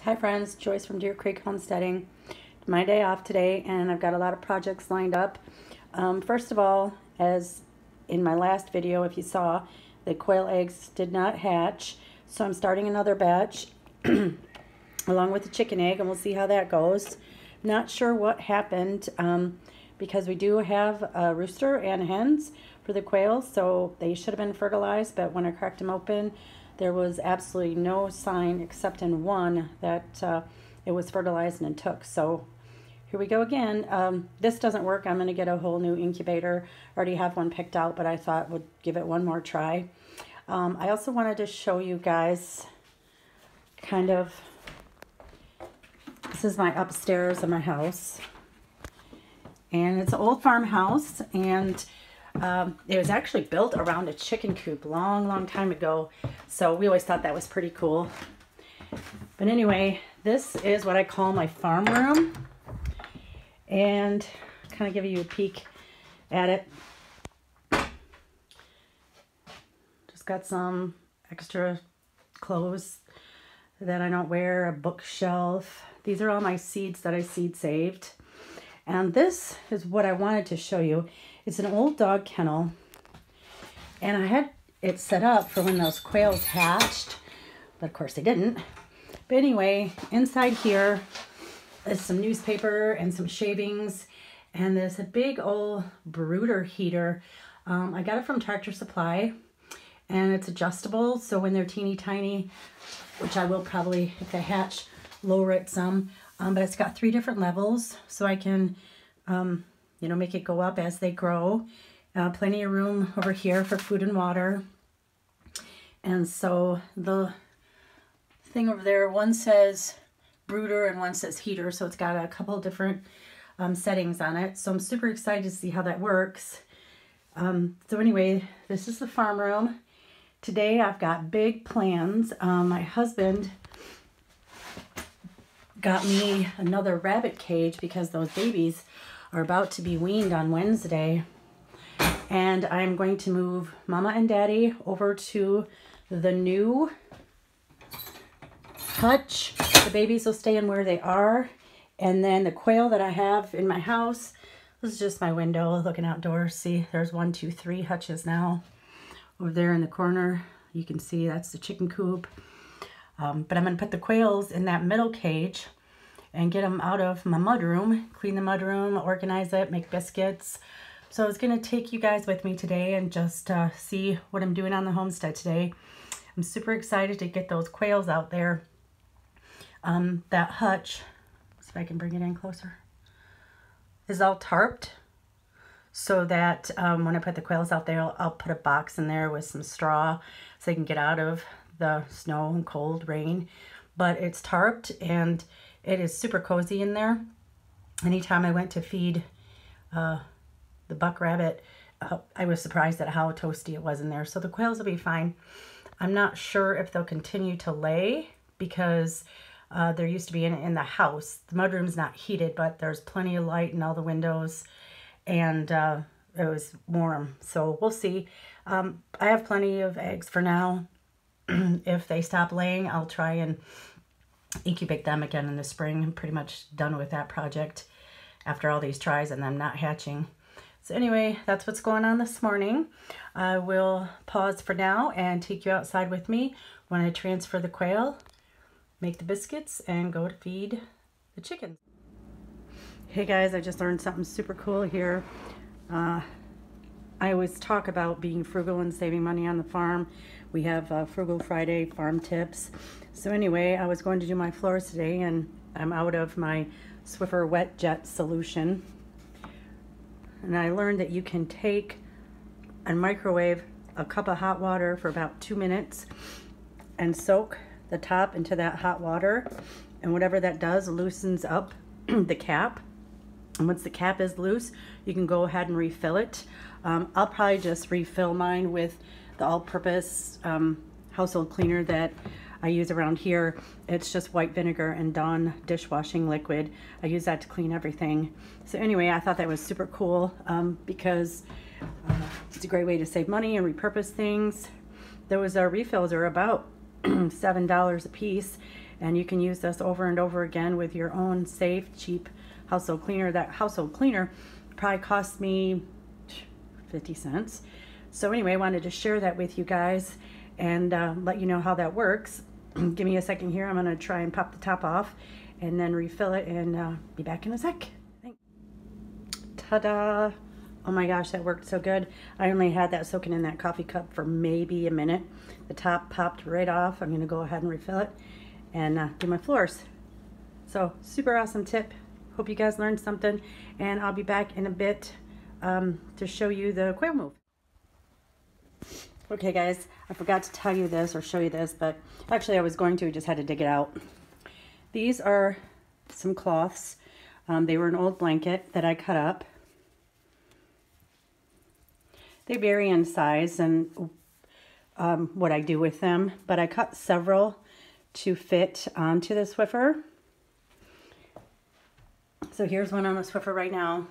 Hi friends, Joyce from Deer Creek Homesteading. My day off today and I've got a lot of projects lined up. First of all, as in my last video, if you saw, the quail eggs did not hatch. So I'm starting another batch along with the chicken egg, and we'll see how that goes. Not sure what happened because we do have a rooster and hens for the quails, so they should have been fertilized, but when I cracked them open, there was absolutely no sign except in one that it was fertilized and took. So here we go again. This doesn't work. I'm going to get a whole new incubator. I already have one picked out, but I thought would give it one more try. I also wanted to show you guys kind of, this is my upstairs of my house. And it's an old farmhouse, and it was actually built around a chicken coop long time ago. So we always thought that was pretty cool. But anyway, this is what I call my farm room. And kind of give you a peek at it. Just got some extra clothes that I don't wear, a bookshelf. These are all my seeds that I seed saved. And this is what I wanted to show you. It's an old dog kennel, and I had it set up for when those quails hatched, but of course they didn't. But anyway, inside here is some newspaper and some shavings, and there's a big old brooder heater. I got it from Tractor Supply, and it's adjustable, so when they're teeny tiny, which I will probably, if they hatch, lower it some, but it's got 3 different levels, so I can you know, make it go up as they grow. Plenty of room over here for food and water. And so the thing over there, one says brooder and one says heater, so it's got a couple different settings on it. So I'm super excited to see how that works. So anyway, this is the farm room. Today I've got big plans. My husband got me another rabbit cage because those babies are about to be weaned on Wednesday, and I'm going to move Mama and Daddy over to the new hutch. The babies will stay in where they are, and then the quail that I have in my house, this is just my window looking outdoors. See, there's 1, 2, 3 hutches now. Over there in the corner, you can see that's the chicken coop. But I'm going to put the quails in that middle cage and get them out of my mudroom, clean the mudroom, organize it, make biscuits. So I was going to take you guys with me today and just see what I'm doing on the homestead today. I'm super excited to get those quails out there. That hutch, see if I can bring it in closer, is all tarped so that when I put the quails out there, I'll put a box in there with some straw so they can get out of the snow and cold rain. But it's tarped and it is super cozy in there. Anytime I went to feed the buck rabbit, I was surprised at how toasty it was in there. So the quails will be fine. I'm not sure if they'll continue to lay because they're used to be in the house. The mudroom's not heated, but there's plenty of light in all the windows, and it was warm. So we'll see. I have plenty of eggs for now. If they stop laying, I'll try and incubate them again in the spring. I'm pretty much done with that project after all these tries and them not hatching. So anyway, that's what's going on this morning. I will pause for now and take you outside with me when I transfer the quail, make the biscuits, and go to feed the chickens. Hey guys, I just learned something super cool here. I always talk about being frugal and saving money on the farm. We have Frugal Friday farm tips. So anyway, I was going to do my floors today, and I'm out of my Swiffer wet jet solution. And I learned that you can take and microwave a cup of hot water for about 2 minutes and soak the top into that hot water. And whatever that does loosens up the cap. And once the cap is loose, you can go ahead and refill it. I'll probably just refill mine with the all-purpose household cleaner that I use around here. It's just white vinegar and Dawn dishwashing liquid. I use that to clean everything. So anyway, I thought that was super cool because it's a great way to save money and repurpose things. Those refills are about $7 a piece, And you can use this over and over again with your own safe, cheap household cleaner. That household cleaner probably cost me 50 cents. So anyway, I wanted to share that with you guys and let you know how that works. Give me a second here. I'm going to try and pop the top off and then refill it and be back in a sec. Ta-da! Oh my gosh, that worked so good. I only had that soaking in that coffee cup for maybe a minute. The top popped right off. I'm going to go ahead and refill it and do my floors. So super awesome tip. Hope you guys learned something, and I'll be back in a bit to show you the quail move. Okay guys, I forgot to tell you this or show you this, but actually I was going to, just had to dig it out. These are some cloths. They were an old blanket that I cut up. They vary in size and what I do with them, but I cut several to fit onto the Swiffer. So here's one on the Swiffer right now.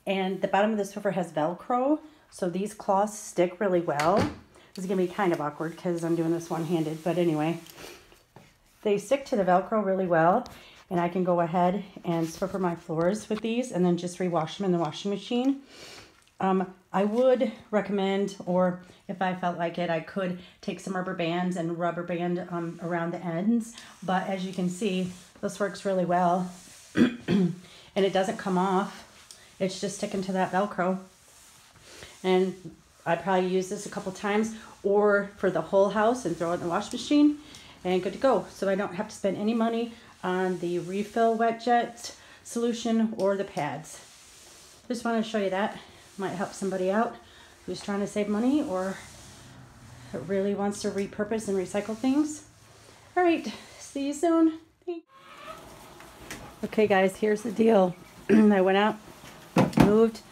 And the bottom of the Swiffer has Velcro, so these cloths stick really well. This is going to be kind of awkward because I'm doing this one-handed, but anyway. They stick to the Velcro really well, and I can go ahead and Swiffer my floors with these and then just rewash them in the washing machine. I would recommend, or if I felt like it, I could take some rubber bands and rubber band around the ends, but as you can see, this works really well, and it doesn't come off. It's just sticking to that Velcro. And I'd probably use this a couple times, or for the whole house and throw it in the wash machine and good to go. So I don't have to spend any money on the refill wet jet solution or the pads. Just want to show you that. Might help somebody out who's trying to save money or really wants to repurpose and recycle things. All right, see you soon. Okay guys, here's the deal. I went out, moved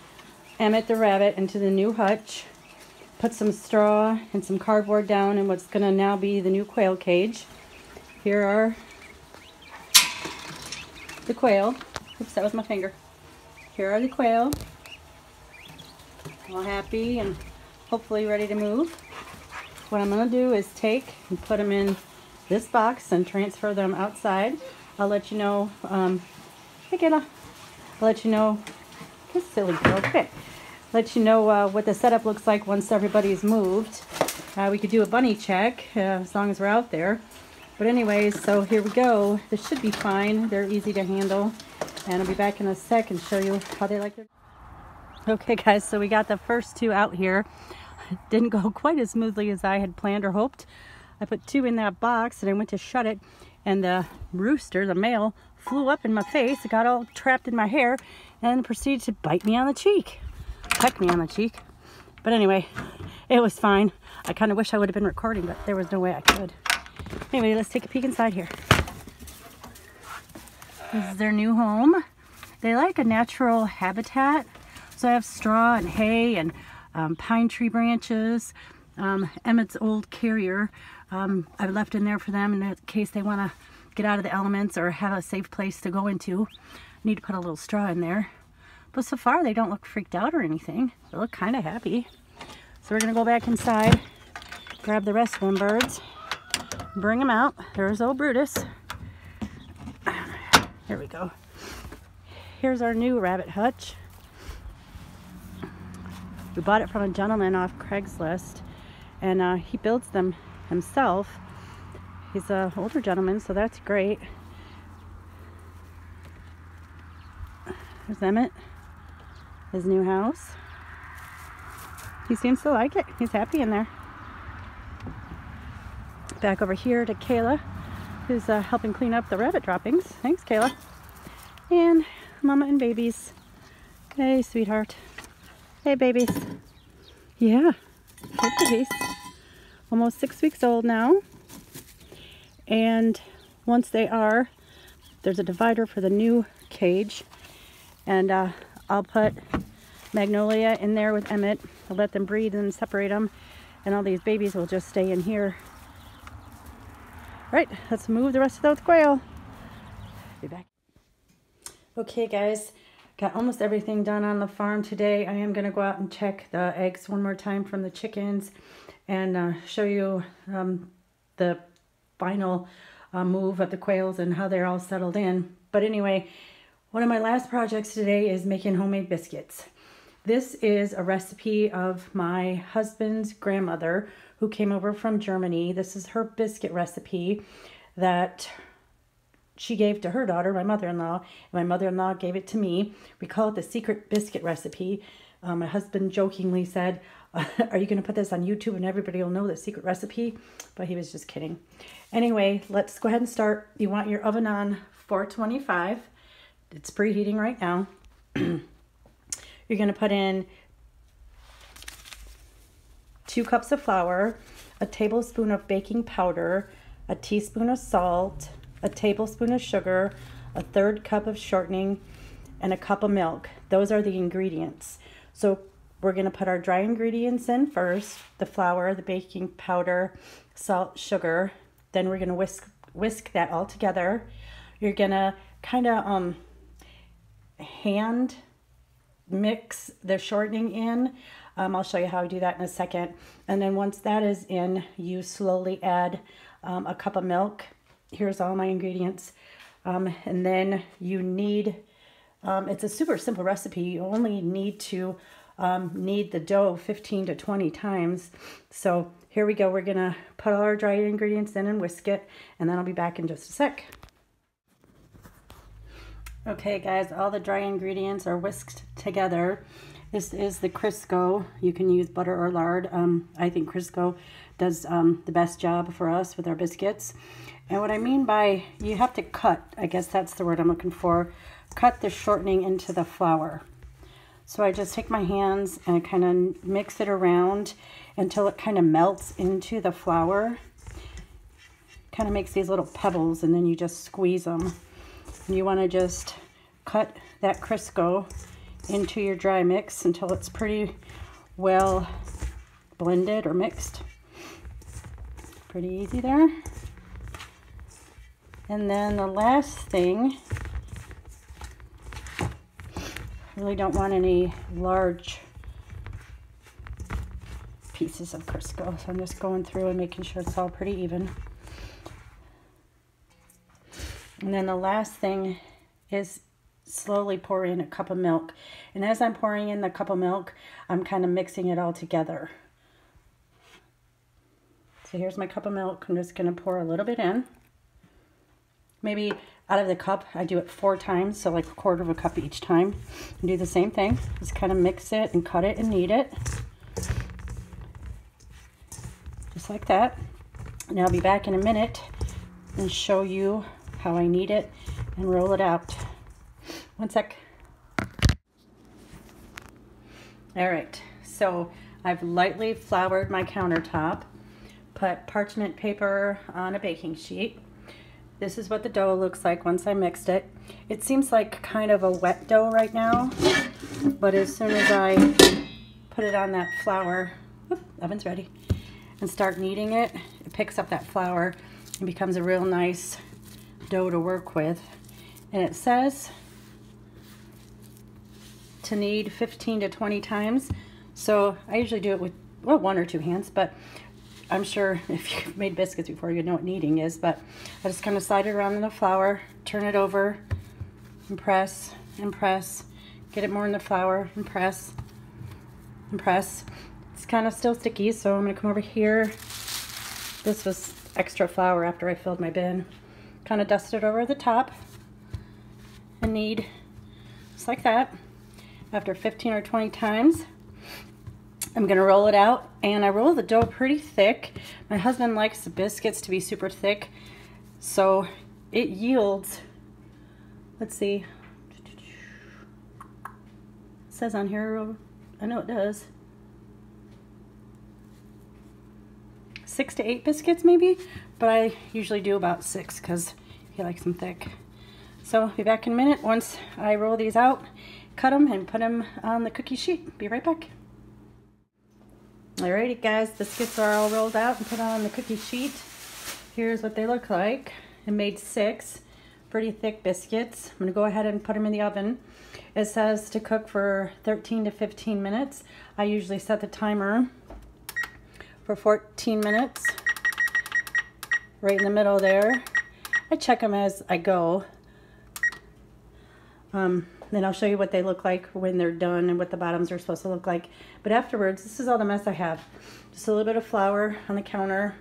Emmett the rabbit into the new hutch, put some straw and some cardboard down in what's gonna now be the new quail cage. Here are the quail. Oops, that was my finger. Here are the quail. All happy and hopefully ready to move. What I'm gonna do is take and put them in this box and transfer them outside. I'll let you know, hey Kayla, I'll let you know, this silly girl, okay. Let you know what the setup looks like once everybody's moved. We could do a bunny check as long as we're out there. But anyways, so here we go. This should be fine. They're easy to handle. And I'll be back in a sec and show you how they like it. Okay guys, so we got the first two out here. It didn't go quite as smoothly as I had planned or hoped. I put two in that box and I went to shut it, and the rooster, the male, flew up in my face. It got all trapped in my hair and proceeded to bite me on the cheek. Peck me on the cheek. But anyway, it was fine. I kind of wish I would have been recording, but there was no way I could. Anyway, let's take a peek inside here. This is their new home. They like a natural habitat. So I have straw and hay and pine tree branches. Emmett's old carrier I've left in there for them in case they want to get out of the elements or have a safe place to go into. I need to put a little straw in there. But so far they don't look freaked out or anything. They look kind of happy. So we're going to go back inside, grab the rest of them birds, bring them out. There's old Brutus. Here we go. Here's our new rabbit hutch. We bought it from a gentleman off Craigslist, and he builds them himself. He's an older gentleman, so that's great. There's Emmett, his new house. He seems to like it. He's happy in there. Back over here to Kayla, who's helping clean up the rabbit droppings. Thanks, Kayla. And Mama and babies. Hey, sweetheart. Hey, babies. Yeah, hey, babies. Almost 6 weeks old now. And once they are, there's a divider for the new cage. And I'll put Magnolia in there with Emmett. I'll let them breed and separate them. And all these babies will just stay in here. Right, let's move the rest of those quail. Be back. Okay, guys. Got almost everything done on the farm today. I am going to go out and check the eggs one more time from the chickens and show you the final move of the quails and how they're all settled in. But anyway, one of my last projects today is making homemade biscuits. This is a recipe of my husband's grandmother who came over from Germany. This is her biscuit recipe that she gave to her daughter, my mother-in-law, and my mother-in-law gave it to me. We call it the secret biscuit recipe. My husband jokingly said, are you going to put this on YouTube and everybody will know the secret recipe? But he was just kidding. Anyway, let's go ahead and start. You want your oven on 425. It's preheating right now. You're going to put in 2 cups of flour, a tablespoon of baking powder, a teaspoon of salt, a tablespoon of sugar, a 1/3 cup of shortening, and a cup of milk. Those are the ingredients. So we're going to put our dry ingredients in first, the flour, the baking powder, salt, sugar. Then we're going to whisk that all together. You're going to kind of hand mix the shortening in. I'll show you how I do that in a second. And then once that is in, you slowly add a cup of milk. Here's all my ingredients. And then you need, it's a super simple recipe. You only need to knead the dough 15 to 20 times. So here we go. We're going to put all our dry ingredients in and whisk it. And then I'll be back in just a sec. Okay guys, all the dry ingredients are whisked together. This is the Crisco. You can use butter or lard. I think Crisco does the best job for us with our biscuits. And what I mean by you have to cut, I guess that's the word I'm looking for, cut the shortening into the flour. So I just take my hands and I kind of mix it around until it kind of melts into the flour. Kind of makes these little pebbles and then you just squeeze them. And you want to just cut that Crisco into your dry mix until it's pretty well blended or mixed. Pretty easy there. And then the last thing, really don't want any large pieces of Crisco, so I'm just going through and making sure it's all pretty even. And then the last thing is slowly pour in a cup of milk. And as I'm pouring in the cup of milk, I'm kind of mixing it all together. So here's my cup of milk. I'm just going to pour a little bit in. Maybe out of the cup, I do it 4 times, so like 1/4 of a cup each time. And do the same thing. Just kind of mix it and cut it and knead it. Just like that. And I'll be back in a minute and show you how I knead it and roll it out. One sec. All right, so I've lightly floured my countertop, put parchment paper on a baking sheet. This is what the dough looks like once I mixed it. It seems like kind of a wet dough right now, but as soon as I put it on that flour, oven's ready, and start kneading it, it picks up that flour and becomes a real nice dough to work with. And it says to knead 15 to 20 times. So I usually do it with, well, 1 or 2 hands, but I'm sure if you've made biscuits before, you know what kneading is. But I just kind of slide it around in the flour, turn it over, and press, get it more in the flour, and press, and press. It's kind of still sticky, so I'm gonna come over here. This was extra flour after I filled my bin. Kind of dust it over the top and knead just like that. After 15 or 20 times, I'm gonna roll it out, and I roll the dough pretty thick. My husband likes the biscuits to be super thick, so it yields, let's see, it says on here, I know it does, 6 to 8 biscuits maybe, but I usually do about 6 because he likes them thick. So I'll be back in a minute once I roll these out, cut them, and put them on the cookie sheet. Be right back. Alrighty guys, biscuits are all rolled out and put on the cookie sheet. Here's what they look like. I made 6 pretty thick biscuits. I'm going to go ahead and put them in the oven. It says to cook for 13 to 15 minutes. I usually set the timer for 14 minutes. right in the middle there. I check them as I go. Then I'll show you what they look like when they're done and what the bottoms are supposed to look like. But afterwards, this is all the mess I have. Just a little bit of flour on the counter.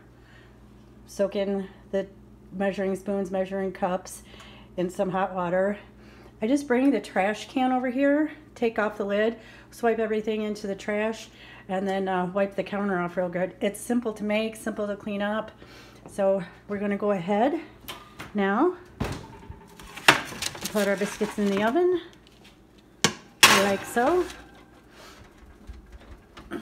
Soak in the measuring spoons, measuring cups in some hot water. I just bring the trash can over here, take off the lid, swipe everything into the trash, and then wipe the counter off real good. It's simple to make, simple to clean up. So we're gonna go ahead now, put our biscuits in the oven, like so. I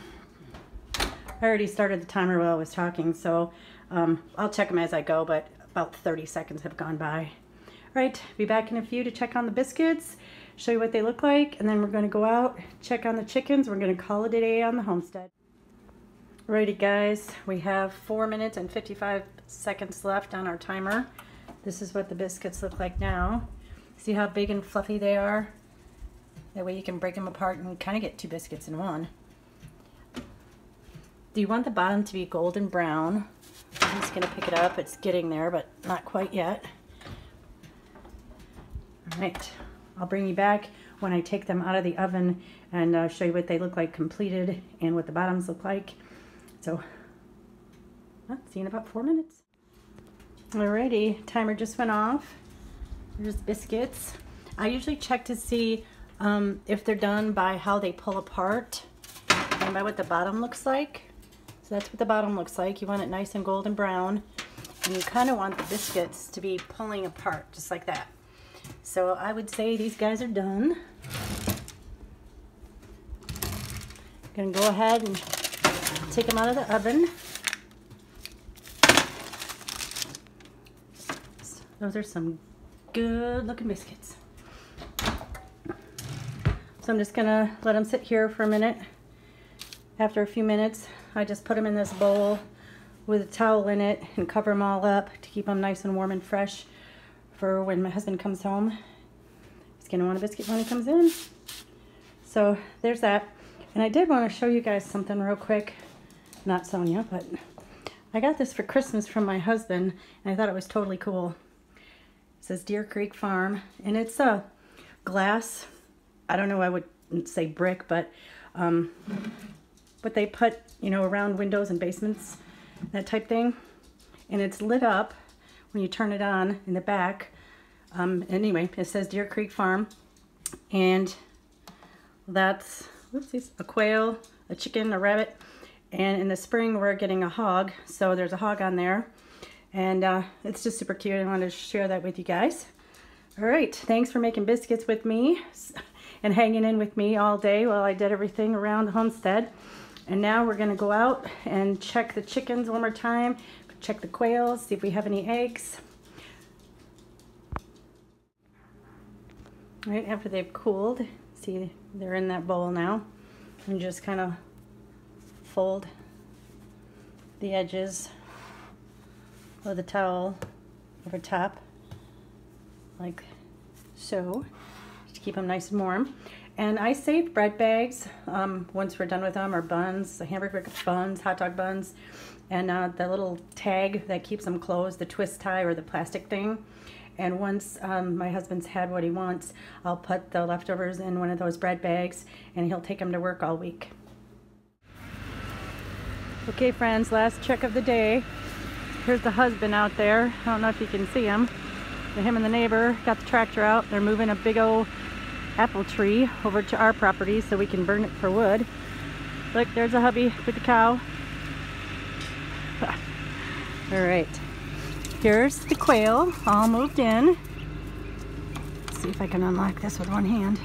already started the timer while I was talking, so I'll check them as I go, but about 30 seconds have gone by. Right, be back in a few to check on the biscuits, show you what they look like, and then we're going to go out, check on the chickens. We're going to call it a day on the homestead. Alrighty guys, we have 4 minutes and 55 seconds left on our timer. This is what the biscuits look like now. See how big and fluffy they are? That way you can break them apart and kind of get 2 biscuits in one. Do you want the bottom to be golden brown? I'm just going to pick it up. It's getting there, but not quite yet. Alright, I'll bring you back when I take them out of the oven and show you what they look like completed and what the bottoms look like. So, see you in about 4 minutes. Alrighty, timer just went off. Here's biscuits. I usually check to see if they're done by how they pull apart and by what the bottom looks like. So that's what the bottom looks like. You want it nice and golden brown, and you kind of want the biscuits to be pulling apart just like that. So I would say these guys are done. Gonna go ahead and take them out of the oven. Those are some good looking biscuits. So I'm just gonna let them sit here for a minute. After a few minutes, I just put them in this bowl with a towel in it and cover them all up to keep them nice and warm and fresh for when my husband comes home. He's gonna want a biscuit when he comes in. So there's that. And I did want to show you guys something real quick. Not Sonia, but I got this for Christmas from my husband, and I thought it was totally cool. It says Deer Creek Farm, and it's a glass. I don't know, I would say brick, but what they put, you know, around windows and basements, that type thing. And it's lit up when you turn it on in the back. Anyway, it says Deer Creek Farm, and that's, whoopsies, a quail, a chicken, a rabbit, and in the spring we're getting a hog, so there's a hog on there, and it's just super cute. I wanted to share that with you guys. All right, thanks for making biscuits with me and hanging in with me all day while I did everything around the homestead. And now we're gonna go out and check the chickens one more time, check the quails, see if we have any eggs. Right after they've cooled, see they're in that bowl now, and just kind of fold the edges of the towel over top like so, to keep them nice and warm. And I saved bread bags once we're done with them, or buns, the hamburger buns, hot dog buns, and the little tag that keeps them closed, the twist tie or the plastic thing. And once my husband's had what he wants, I'll put the leftovers in one of those bread bags, and he'll take them to work all week. Okay friends, last check of the day. Here's the husband out there. I don't know if you can see him. Him and the neighbor got the tractor out. They're moving a big old apple tree over to our property so we can burn it for wood. Look, there's a hubby with the cow. All right, here's the quail all moved in. Let's see if I can unlock this with one hand.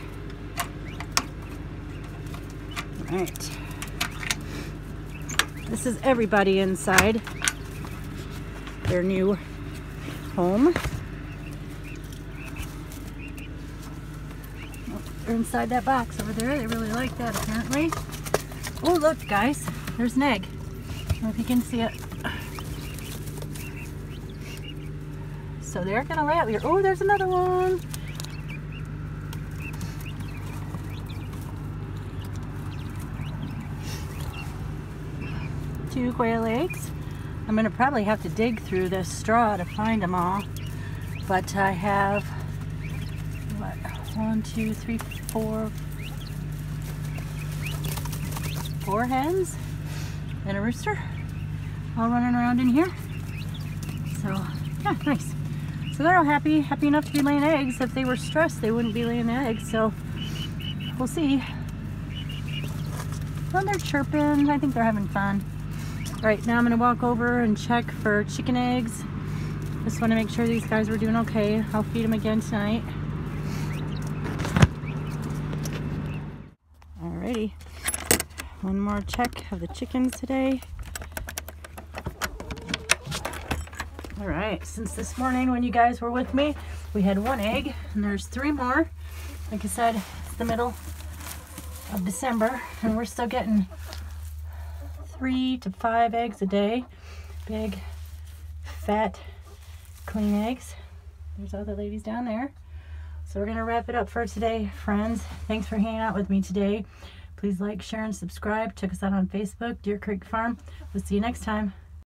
All right, this is everybody inside their new home. They're inside that box over there. They really like that apparently. Oh look guys, there's an egg. I don't know if you can see it. So they're gonna lay out here. Oh, there's another one. Two quail eggs. I'm gonna probably have to dig through this straw to find them all. But I have, what, 1, 2, 3, 4 hens and a rooster all running around in here. So yeah, nice. So they're all happy enough to be laying eggs. If they were stressed, they wouldn't be laying eggs. So we'll see. Well, they're chirping. I think they're having fun. All right, now I'm gonna walk over and check for chicken eggs. Just want to make sure these guys were doing okay. I'll feed them again tonight. Alrighty. One more check of the chickens today. All right, since this morning when you guys were with me, we had 1 egg and there's 3 more. Like I said, it's the middle of December and we're still getting 3 to 5 eggs a day. Big, fat, clean eggs. There's other ladies down there. So we're gonna wrap it up for today, friends. Thanks for hanging out with me today. Please like, share, and subscribe. Check us out on Facebook, Deer Creek Farm. We'll see you next time.